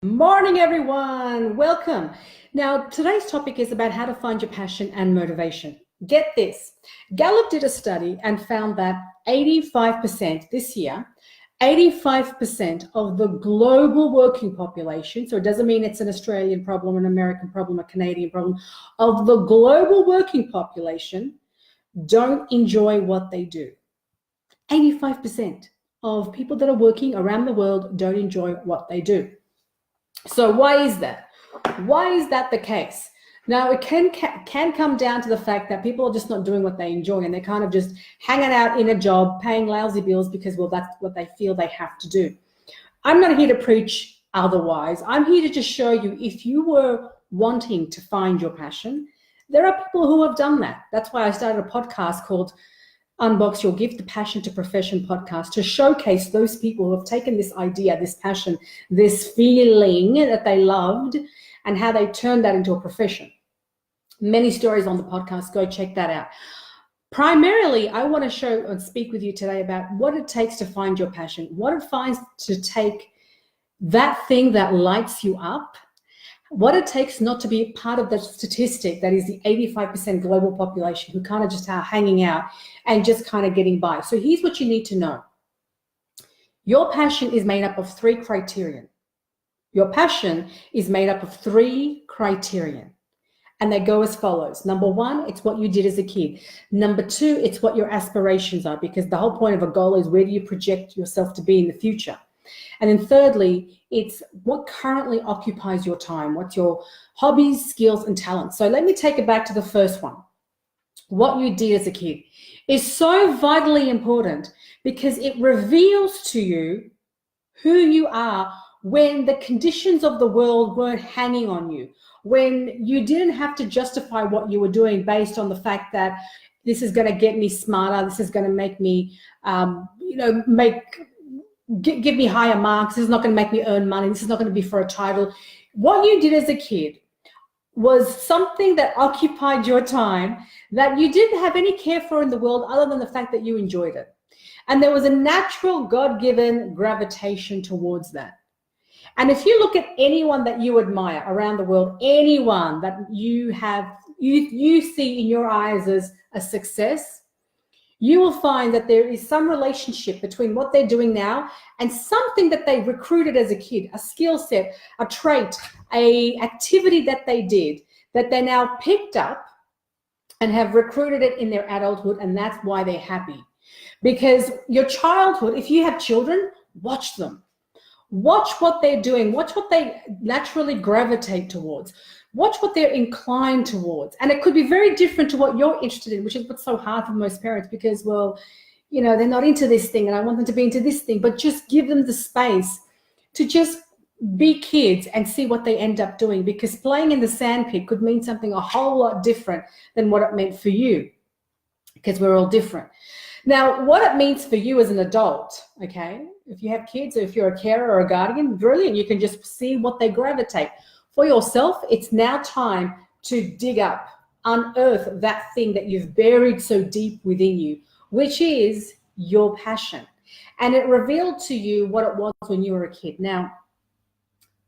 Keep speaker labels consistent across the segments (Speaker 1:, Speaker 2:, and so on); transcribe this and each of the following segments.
Speaker 1: Morning, everyone. Welcome. Now, today's topic is about how to find your passion and motivation. Get this. Gallup did a study and found that 85% this year, 85% of the global working population, so it doesn't mean it's an Australian problem, an American problem, a Canadian problem, of the global working population don't enjoy what they do. 85% of people that are working around the world don't enjoy what they do. So why is that? Why is that the case? Now, it can come down to the fact that people are just not doing what they enjoy and they're kind of just hanging out in a job, paying lousy bills because, well, that's what they feel they have to do. I'm not here to preach otherwise. I'm here to just show you, if you were wanting to find your passion, there are people who have done that. That's why I started a podcast called UnBox Your Gift, the Passion to Profession podcast, to showcase those people who have taken this idea, this passion, this feeling that they loved, and how they turned that into a profession. Many stories on the podcast. Go check that out. Primarily, I want to show and speak with you today about what it takes to find your passion, what it finds to take that thing that lights you up, what it takes not to be part of the statistic that is the 85% global population who kind of just are hanging out and just kind of getting by. So here's what you need to know. Your passion is made up of 3 criterion. Your passion is made up of 3 criterion. And they go as follows. Number 1, it's what you did as a kid. Number 2, it's what your aspirations are, because the whole point of a goal is where do you project yourself to be in the future. And then thirdly, it's what currently occupies your time, what's your hobbies, skills, and talents. So let me take it back to the first one. What you did as a kid is so vitally important because it reveals to you who you are when the conditions of the world weren't hanging on you, when you didn't have to justify what you were doing based on the fact that this is going to get me smarter, this is going to make me, give me higher marks, this is not going to make me earn money, this is not going to be for a title. What you did as a kid was something that occupied your time that you didn't have any care for in the world other than the fact that you enjoyed it. And there was a natural God-given gravitation towards that. And if you look at anyone that you admire around the world, anyone that you see in your eyes as a success, you will find that there is some relationship between what they're doing now and something that they recruited as a kid, a skill set, a trait, a activity that they did that they now picked up and have recruited it in their adulthood, and that's why they're happy. Because your childhood, if you have children, watch them. Watch what they're doing. Watch what they naturally gravitate towards. Watch what they're inclined towards. And it could be very different to what you're interested in, which is what's so hard for most parents because, well, they're not into this thing and I want them to be into this thing, but just give them the space to just be kids and see what they end up doing, because playing in the sandpit could mean something a whole lot different than what it meant for you, because we're all different. Now, what it means for you as an adult, okay, if you have kids or if you're a carer or a guardian, brilliant, you can just see what they gravitate. For yourself, it's now time to dig up, unearth that thing that you've buried so deep within you, which is your passion. And it revealed to you what it was when you were a kid. Now,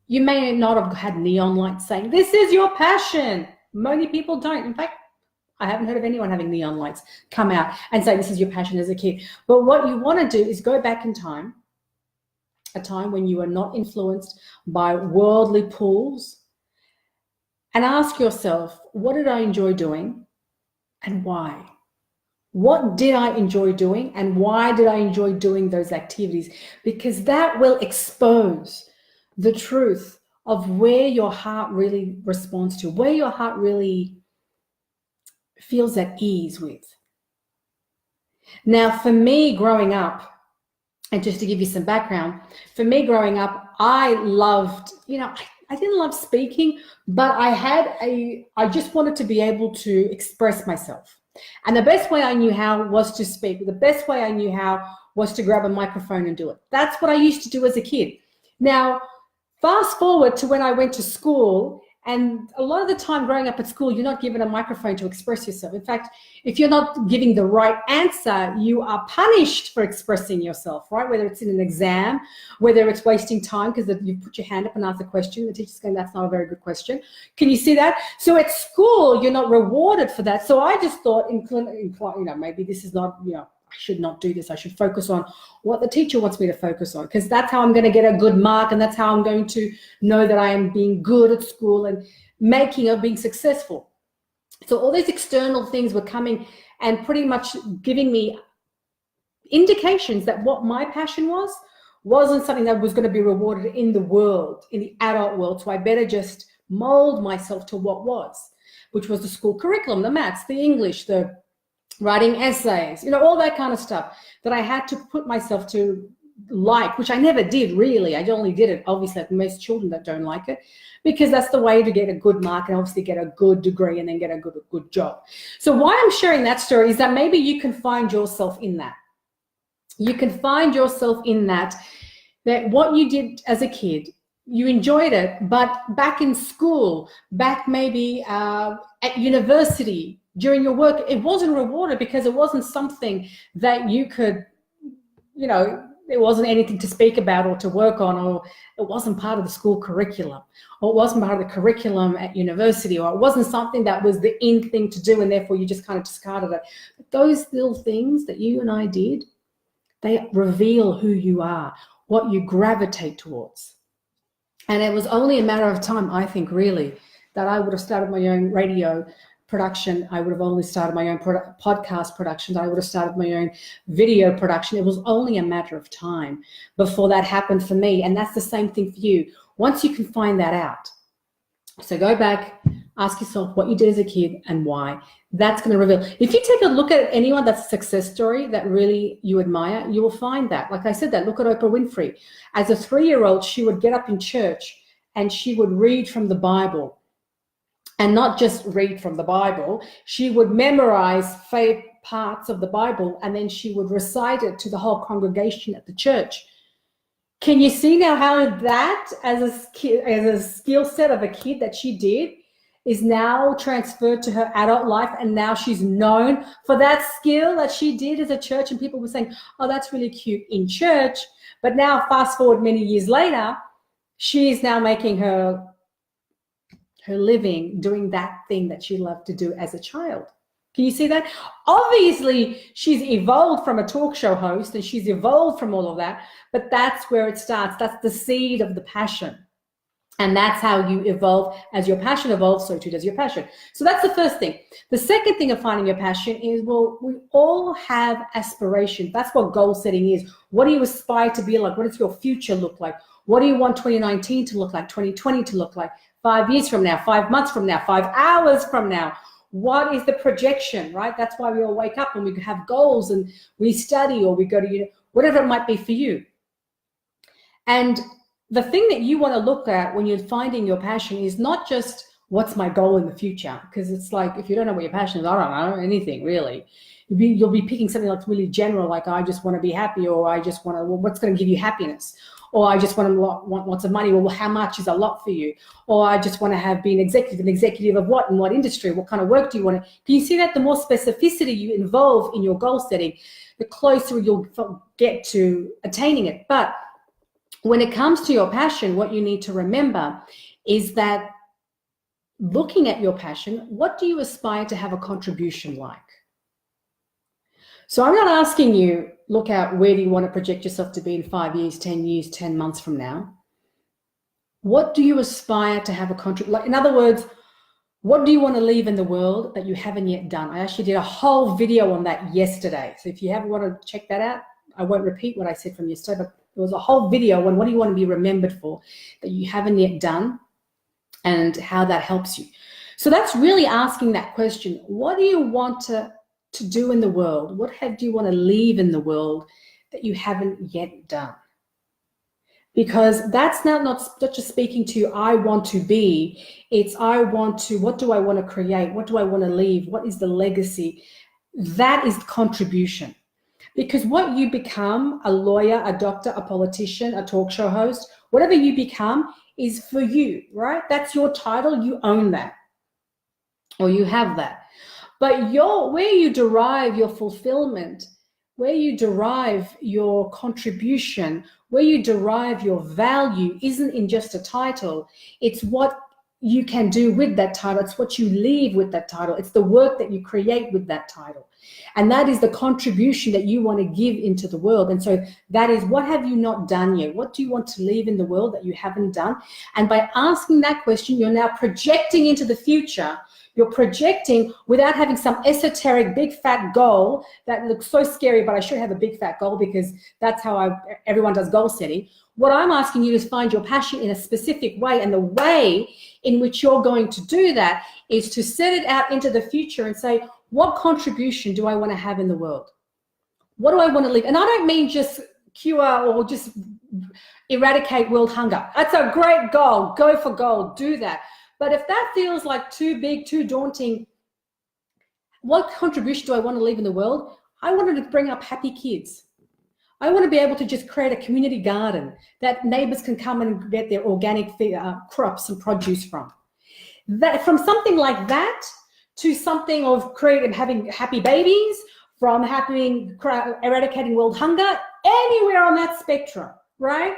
Speaker 1: you may not have had neon lights saying, this is your passion. Many people don't. In fact, I haven't heard of anyone having neon lights come out and say, this is your passion as a kid. But what you want to do is go back in time, a time when you were not influenced by worldly pulls, and ask yourself, what did I enjoy doing and why? What did I enjoy doing and why did I enjoy doing those activities? Because that will expose the truth of where your heart really responds to, where your heart really feels at ease with. Now, for me growing up, and just to give you some background, for me growing up, I loved, I didn't love speaking, but I just wanted to be able to express myself. And the best way I knew how was to speak. The best way I knew how was to grab a microphone and do it. That's what I used to do as a kid. Now, fast forward to when I went to school And a lot of the time growing up at school, you're not given a microphone to express yourself. In fact, if you're not giving the right answer, you are punished for expressing yourself, right? Whether it's in an exam, whether it's wasting time because you put your hand up and ask a question, the teacher's going, that's not a very good question. Can you see that? So at school, you're not rewarded for that. So I just thought, maybe this is not, I should not do this. I should focus on what the teacher wants me to focus on, because that's how I'm going to get a good mark, and that's how I'm going to know that I am being good at school and being successful. So all these external things were coming and pretty much giving me indications that what my passion wasn't something that was going to be rewarded in the world, in the adult world. So I better just mold myself to what was, which was the school curriculum, the maths, the English, the writing essays, all that kind of stuff that I had to put myself to like, which I never did really. I only did it, obviously, like most children that don't like it, because that's the way to get a good mark and obviously get a good degree and then get a good job. So why I'm sharing that story is that maybe you can find yourself in that. You can find yourself in that what you did as a kid, you enjoyed it, but back in school, back maybe at university, during your work, it wasn't rewarded because it wasn't something that you could, there wasn't anything to speak about or to work on, or it wasn't part of the school curriculum, or it wasn't part of the curriculum at university, or it wasn't something that was the in thing to do, and therefore you just kind of discarded it. But those little things that you and I did, they reveal who you are, what you gravitate towards. And it was only a matter of time, I think, really, that I would have started my own radio production. I would have only started my own podcast production. I would have started my own video production. It was only a matter of time before that happened for me. And that's the same thing for you. Once you can find that out. So go back, ask yourself what you did as a kid and why. That's going to reveal. If you take a look at anyone that's a success story that really you admire, you will find that. Like I said, that look at Oprah Winfrey. As a 3-year-old, she would get up in church and she would read from the Bible. And not just read from the Bible, she would memorize favorite parts of the Bible, and then she would recite it to the whole congregation at the church. Can you see now how that, as a skill set of a kid that she did, is now transferred to her adult life, and now she's known for that skill that she did as a church, and people were saying, oh, that's really cute in church. But now fast forward many years later, she's now making her living doing that thing that she loved to do as a child. Can you see that? Obviously, she's evolved from a talk show host and she's evolved from all of that, but that's where it starts. That's the seed of the passion. And that's how you evolve. As your passion evolves, so too does your passion. So that's the first thing. The second thing of finding your passion is, well, we all have aspirations. That's what goal setting is. What do you aspire to be like? What does your future look like? What do you want 2019 to look like, 2020 to look like, 5 years from now, 5 months from now, 5 hours from now? What is the projection, right? That's why we all wake up and we have goals and we study or we go to, whatever it might be for you. And the thing that you want to look at when you're finding your passion is not just what's my goal in the future, because it's like, if you don't know what your passion is, I don't know anything really. You'll be picking something that's really general, like I just want to be happy, or I just want to, well, what's going to give you happiness? Or I just want lots of money. Well, how much is a lot for you? Or I just want to be an executive of what, in what industry? What kind of work do you want to? Can you see that? The more specificity you involve in your goal setting, the closer you'll get to attaining it. But when it comes to your passion, what you need to remember is that looking at your passion, what do you aspire to have a contribution like? So I'm not asking you, look out, where do you want to project yourself to be in 5 years, 10 years, 10 months from now? What do you aspire to have a contribution? In other words, what do you want to leave in the world that you haven't yet done? I actually did a whole video on that yesterday. So if you ever want to check that out, I won't repeat what I said from yesterday, but there was a whole video on what do you want to be remembered for that you haven't yet done and how that helps you. So that's really asking that question. What do you want to do in the world? What do you want to leave in the world that you haven't yet done? Because that's not just speaking to I want to be, it's I want to, what do I want to create? What do I want to leave? What is the legacy? That is contribution. Because what you become, a lawyer, a doctor, a politician, a talk show host, whatever you become, is for you, right? That's your title. You own that, or you have that. But where you derive your fulfillment, where you derive your contribution, where you derive your value isn't in just a title. It's what you can do with that title. It's what you leave with that title. It's the work that you create with that title. And that is the contribution that you want to give into the world. And so that is, what have you not done yet? What do you want to leave in the world that you haven't done? And by asking that question, you're now projecting into the future. You're projecting without having some esoteric big fat goal that looks so scary, but I should have a big fat goal because that's how everyone does goal setting. What I'm asking you is find your passion in a specific way, and the way in which you're going to do that is to set it out into the future and say, what contribution do I want to have in the world? What do I want to leave? And I don't mean just cure or just eradicate world hunger. That's a great goal. Go for gold. Do that. But if that feels like too big, too daunting, what contribution do I want to leave in the world? I wanted to bring up happy kids. I want to be able to just create a community garden that neighbors can come and get their organic crops and produce from. That, from something like that to something of having happy babies, from eradicating world hunger, anywhere on that spectrum, right?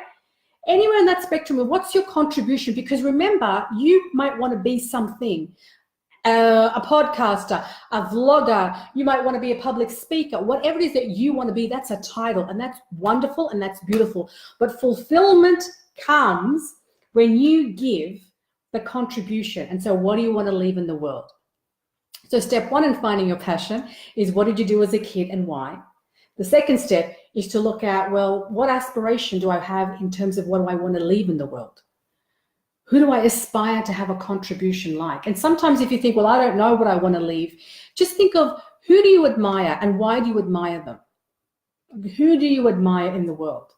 Speaker 1: Anywhere in that spectrum, what's your contribution? Because remember, you might want to be something, a podcaster, a vlogger, you might want to be a public speaker, whatever it is that you want to be, that's a title, and that's wonderful and that's beautiful. But fulfillment comes when you give the contribution. And so what do you want to leave in the world? So step one in finding your passion is, what did you do as a kid and why? The second step is to look at, well, what aspiration do I have in terms of what do I want to leave in the world? Who do I aspire to have a contribution like? And sometimes if you think, well, I don't know what I want to leave, just think of, who do you admire and why do you admire them? Who do you admire in the world?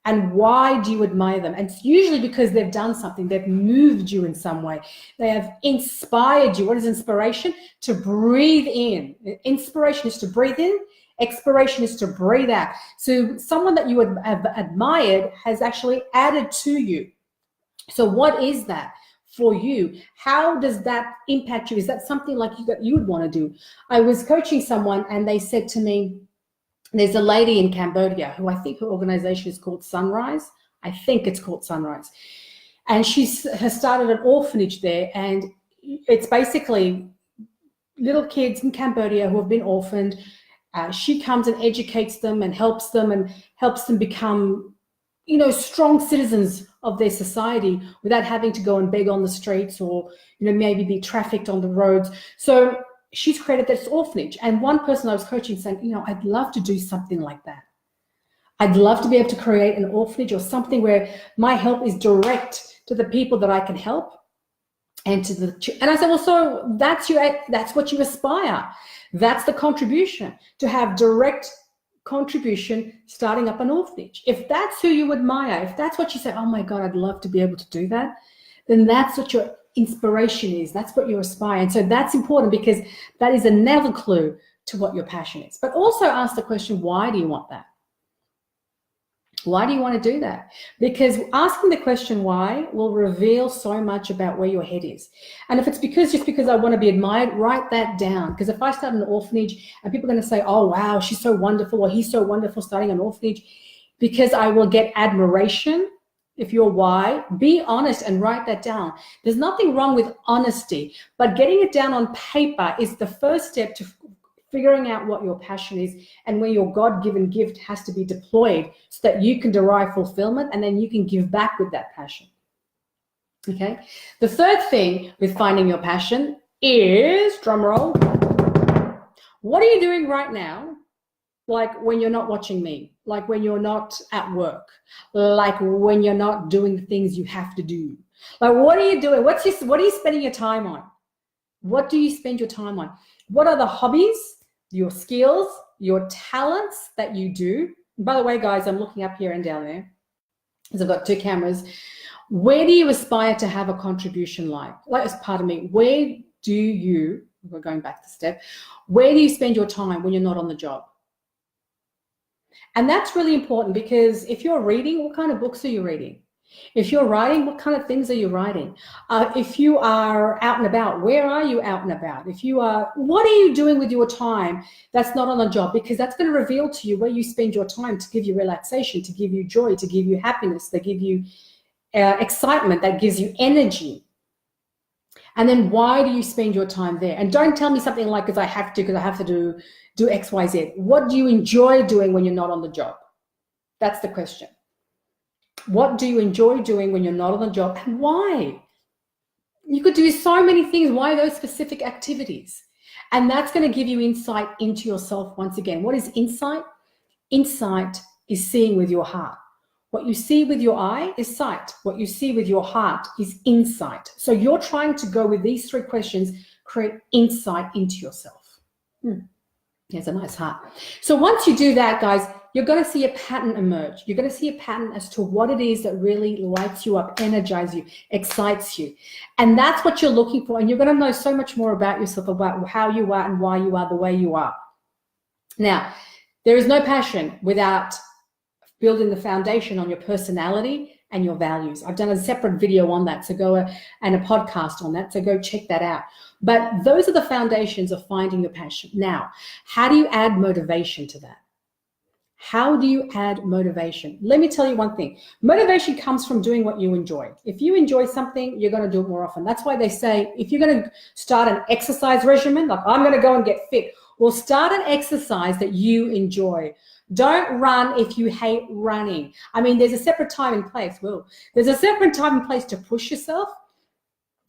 Speaker 1: And why do you admire them? And it's usually because they've done something, they've moved you in some way. They have inspired you. What is inspiration? To breathe in. Inspiration is to breathe in. Expiration is to breathe out. So someone that you have admired has actually added to you. So what is that for you? How does that impact you? Is that something like you would want to do? I was coaching someone and they said to me, there's a lady in Cambodia who I think her organization is called Sunrise. I think it's called Sunrise. And she has started an orphanage there. And it's basically little kids in Cambodia who have been orphaned. She comes and educates them and helps them become, strong citizens of their society without having to go and beg on the streets or, maybe be trafficked on the roads. So she's created this orphanage. And one person I was coaching saying, I'd love to do something like that. I'd love to be able to create an orphanage or something where my help is direct to the people that I can help. And I said, well, so that's what you aspire. That's the contribution, to have direct contribution starting up an orphanage. If that's who you admire, if that's what you say, oh my God, I'd love to be able to do that, then that's what your inspiration is. That's what you aspire. And so that's important because that is another clue to what your passion is. But also ask the question, why do you want that? Why do you want to do that? Because asking the question why will reveal so much about where your head is. And if it's just because I want to be admired, write that down. Because if I start an orphanage and people are going to say, oh, wow, she's so wonderful, or he's so wonderful starting an orphanage, because I will get admiration. If you're why, be honest and write that down. There's nothing wrong with honesty, but getting it down on paper is the first step to figuring out what your passion is and where your God-given gift has to be deployed so that you can derive fulfillment and then you can give back with that passion. Okay. The third thing with finding your passion is, drum roll, what are you doing right now? Like when you're not watching me, like when you're not at work, like when you're not doing the things you have to do. Like, what are you doing? What are you spending your time on? What do you spend your time on? What are the hobbies, your skills, your talents that you do? And by the way, guys, I'm looking up here and down there because I've got two cameras. Where do you aspire to have a contribution like? Like, as part of me, where do you, we're going back the step, where do you spend your time when you're not on the job? And that's really important because if you're reading, what kind of books are you reading? If you're writing, what kind of things are you writing? If you are out and about, where are you out and about? If you are, what are you doing with your time that's not on a job? Because that's going to reveal to you where you spend your time to give you relaxation, to give you joy, to give you happiness, to give you excitement, that gives you energy. And then why do you spend your time there? And don't tell me something like, because I have to do X, Y, Z. What do you enjoy doing when you're not on the job? That's the question. What do you enjoy doing when you're not on the job, and why? You could do so many things. Why those specific activities? And that's going to give you insight into yourself once again. What is insight? Insight is seeing with your heart. What you see with your eye is sight. What you see with your heart is insight. So you're trying to go with these 3 questions, create insight into yourself. There's a nice heart. So once you do that, guys, you're going to see a pattern emerge. You're going to see a pattern as to what it is that really lights you up, energizes you, excites you. And that's what you're looking for. And you're going to know so much more about yourself, about how you are and why you are the way you are. Now, there is no passion without building the foundation on your personality and your values. I've done a separate video on that, and a podcast on that, so go check that out. But those are the foundations of finding your passion. Now, how do you add motivation to that? How do you add motivation? Let me tell you one thing. Motivation comes from doing what you enjoy. If you enjoy something, you're going to do it more often. That's why they say, if you're going to start an exercise regimen, like I'm going to go and get fit, well, start an exercise that you enjoy. Don't run if you hate running. I mean, there's a separate time and place. Well, there's a separate time and place to push yourself.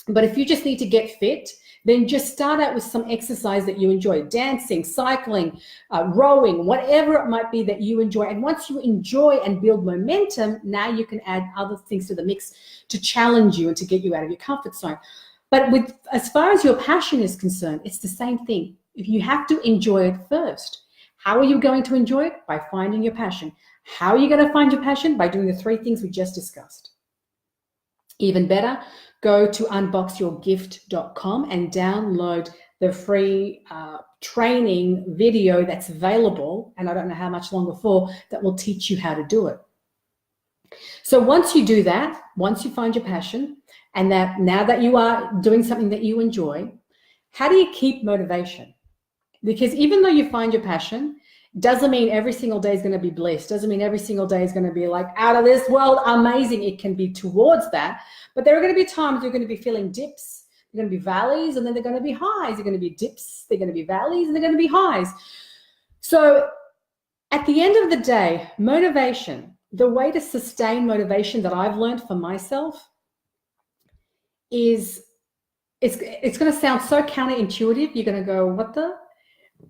Speaker 1: But if you just need to get fit, then just start out with some exercise that you enjoy. Dancing, cycling, rowing, whatever it might be that you enjoy. And once you enjoy and build momentum, now you can add other things to the mix to challenge you and to get you out of your comfort zone. But as far as your passion is concerned, it's the same thing. If you have to enjoy it first. How are you going to enjoy it? By finding your passion. How are you going to find your passion? By doing the 3 things we just discussed. Even better, go to unboxyourgift.com and download the free training video that's available, and I don't know how much longer for, that will teach you how to do it. So once you do that, once you find your passion, and that now that you are doing something that you enjoy, how do you keep motivation? Because even though you find your passion, doesn't mean every single day is going to be bliss. Doesn't mean every single day is going to be like out of this world amazing. It can be towards that. But there are going to be times you're going to be feeling dips. There are going to be valleys, and then they're going to be highs. They're going to be dips. They're going to be valleys, and they're going to be highs. So at the end of the day, motivation, the way to sustain motivation that I've learned for myself is it's going to sound so counterintuitive. You're going to go, what the?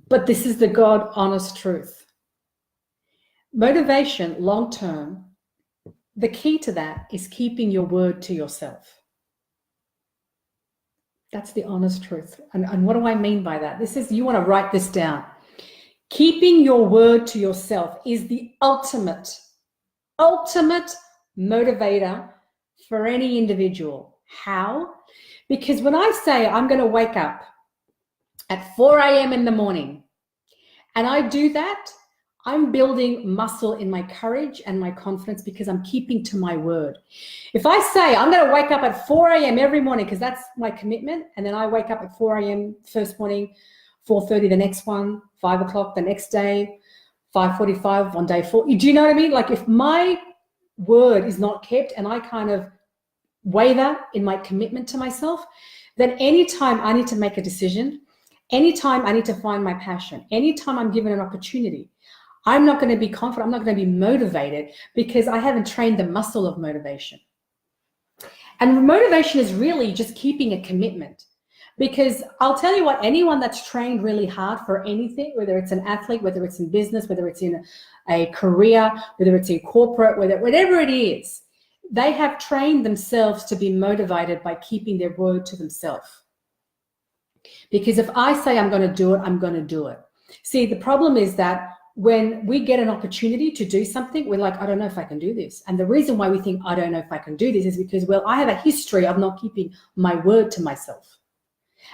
Speaker 1: But this is the God honest truth. Motivation, long term, the key to that is keeping your word to yourself. That's the honest truth. And what do I mean by that? You want to write this down. Keeping your word to yourself is the ultimate motivator for any individual. How? Because when I say I'm going to wake up at 4 a.m. in the morning, and I do that, I'm building muscle in my courage and my confidence because I'm keeping to my word. If I say I'm going to wake up at 4 a.m. every morning, because that's my commitment, and then I wake up at 4 a.m. first morning, 4:30 the next one, 5 o'clock the next day, 5:45 on day 4. Do you know what I mean? Like if my word is not kept and I kind of waver in my commitment to myself, then anytime I need to make a decision, anytime I need to find my passion, anytime I'm given an opportunity, I'm not going to be confident, I'm not going to be motivated because I haven't trained the muscle of motivation. And motivation is really just keeping a commitment. Because I'll tell you what, anyone that's trained really hard for anything, whether it's an athlete, whether it's in business, whether it's in a career, whether it's in corporate, whatever it is, they have trained themselves to be motivated by keeping their word to themselves. Because if I say I'm going to do it, I'm going to do it. See, the problem is that when we get an opportunity to do something, we're like, I don't know if I can do this. And the reason why we think, I don't know if I can do this is because, well, I have a history of not keeping my word to myself.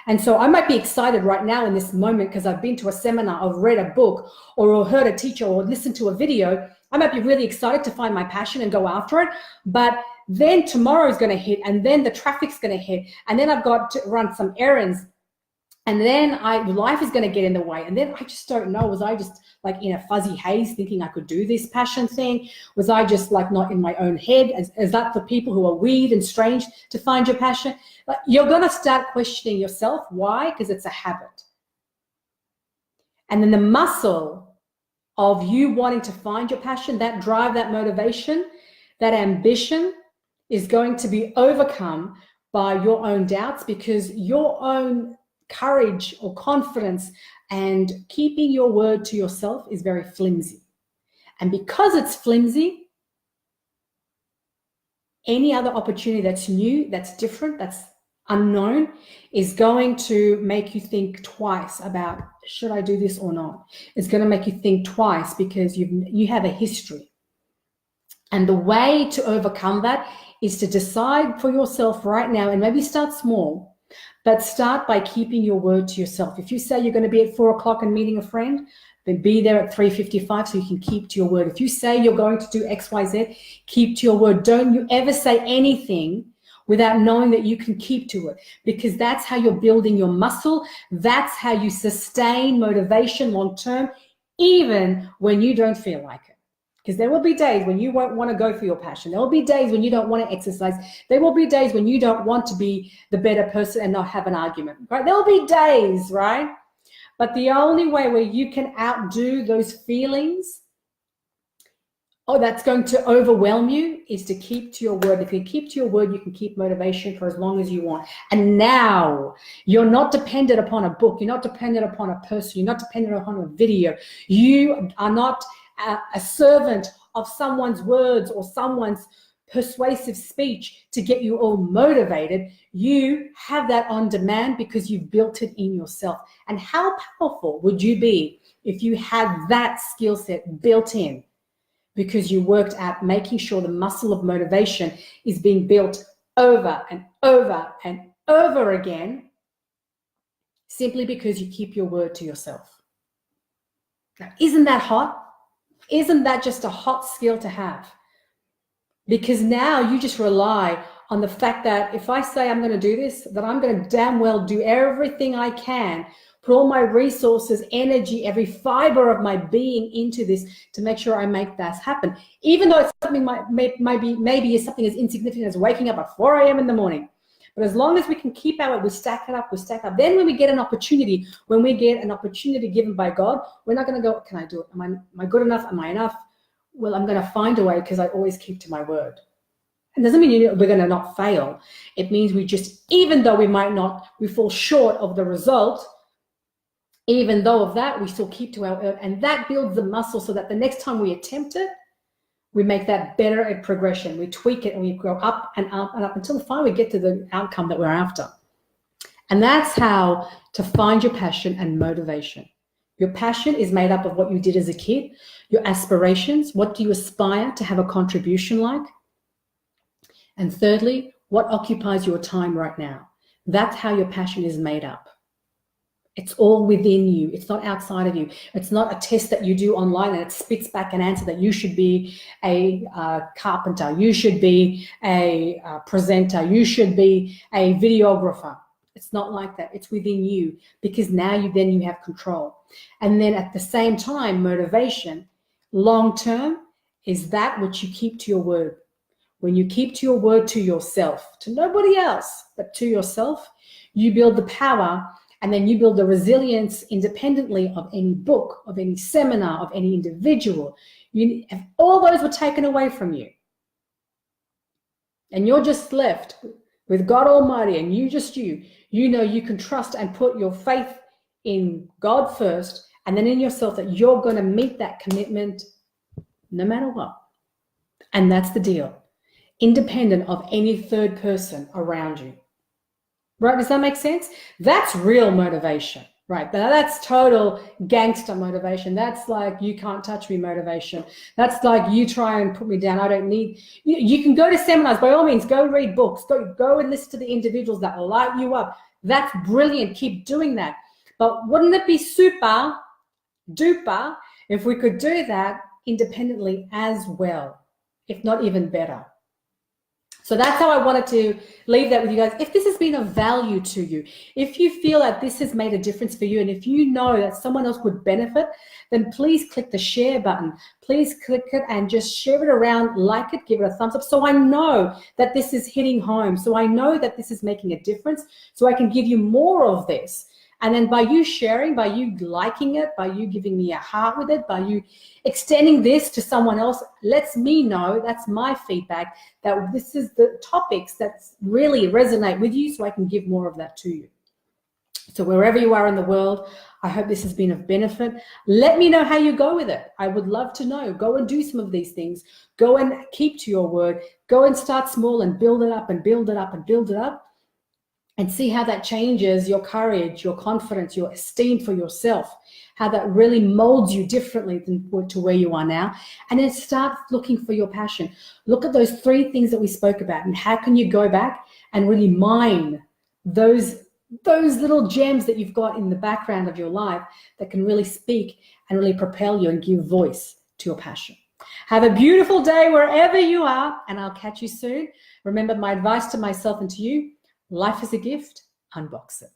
Speaker 1: And so I might be excited right now in this moment because I've been to a seminar, I've read a book, or heard a teacher, or listened to a video. I might be really excited to find my passion and go after it. But then tomorrow's going to hit, and then the traffic's going to hit, and then I've got to run some errands, and then life is going to get in the way, and then I just don't know. Was I just like in a fuzzy haze thinking I could do this passion thing? Was I just like not in my own head? Is that for people who are weird and strange to find your passion? Like, you're going to start questioning yourself. Why? Because it's a habit. And then the muscle of you wanting to find your passion, that drive, that motivation, that ambition is going to be overcome by your own doubts, because your own courage or confidence and keeping your word to yourself is very flimsy. And because it's flimsy, any other opportunity that's new, that's different, that's unknown, is going to make you think twice about, should I do this or not? It's going to make you think twice because you have a history. And the way to overcome that is to decide for yourself right now, and maybe start small, but start by keeping your word to yourself. If you say you're going to be at 4 o'clock and meeting a friend, then be there at 3:55 so you can keep to your word. If you say you're going to do X, Y, Z, keep to your word. Don't you ever say anything without knowing that you can keep to it, because that's how you're building your muscle. That's how you sustain motivation long term, even when you don't feel like it. Because there will be days when you won't want to go for your passion. There will be days when you don't want to exercise. There will be days when you don't want to be the better person and not have an argument, right? There will be days, right? But the only way where you can outdo those feelings, that's going to overwhelm you, is to keep to your word. If you keep to your word, you can keep motivation for as long as you want. And now you're not dependent upon a book. You're not dependent upon a person. You're not dependent upon a video. You are not a servant of someone's words or someone's persuasive speech to get you all motivated. You have that on demand because you've built it in yourself. And how powerful would you be if you had that skill set built in, because you worked at making sure the muscle of motivation is being built over and over and over again, simply because you keep your word to yourself. Now, isn't that hot? Isn't that just a hot skill to have? Because now you just rely on the fact that if I say I'm going to do this, that I'm going to damn well do everything I can, put all my resources, energy, every fiber of my being into this to make sure I make that happen. Even though it's something maybe is something as insignificant as waking up at 4 a.m. in the morning. But as long as we can keep we stack it up, we stack up. Then when we get an opportunity, given by God, we're not going to go, can I do it? Am I good enough? Am I enough? Well, I'm going to find a way, because I always keep to my word. It doesn't mean we're going to not fail. It means we just, even though we fall short of the result, even though of that, we still keep to our word. And that builds the muscle so that the next time we attempt it, we make that better at progression. We tweak it and we go up and up and up until finally we get to the outcome that we're after. And that's how to find your passion and motivation. Your passion is made up of what you did as a kid, your aspirations, what do you aspire to have a contribution like? And thirdly, what occupies your time right now? That's how your passion is made up. It's all within you. It's not outside of you. It's not a test that you do online and it spits back an answer that you should be a carpenter, you should be a presenter, you should be a videographer. It's not like that. It's within you, because now you have control. And then at the same time, motivation, long term, is that which you keep to your word. When you keep to your word to yourself, to nobody else, but to yourself, you build the power. And then you build the resilience independently of any book, of any seminar, of any individual. If all those were taken away from you, and you're just left with God Almighty, and you know you can trust and put your faith in God first, and then in yourself, that you're going to meet that commitment no matter what. And that's the deal. Independent of any third person around you. Right? Does that make sense? That's real motivation, right? That's total gangster motivation. That's like, you can't touch me motivation. That's like, you try and put me down. I don't need, you can go to seminars, by all means, go read books, go and listen to the individuals that light you up. That's brilliant. Keep doing that. But wouldn't it be super duper if we could do that independently as well, if not even better? So that's how I wanted to leave that with you guys. If this has been of value to you, if you feel that this has made a difference for you, and if you know that someone else would benefit, then please click the share button. Please click it and just share it around, like it, give it a thumbs up, so I know that this is hitting home, so I know that this is making a difference, so I can give you more of this. And then by you sharing, by you liking it, by you giving me a heart with it, by you extending this to someone else, lets me know, that's my feedback, that this is the topics that really resonate with you, so I can give more of that to you. So wherever you are in the world, I hope this has been of benefit. Let me know how you go with it. I would love to know. Go and do some of these things. Go and keep to your word. Go and start small and build it up and build it up and build it up. And see how that changes your courage, your confidence, your esteem for yourself, how that really molds you differently than to where you are now. And then start looking for your passion. Look at those 3 things that we spoke about, and how can you go back and really mine those little gems that you've got in the background of your life that can really speak and really propel you and give voice to your passion. Have a beautiful day wherever you are, and I'll catch you soon. Remember, my advice to myself and to you: life is a gift, unbox it.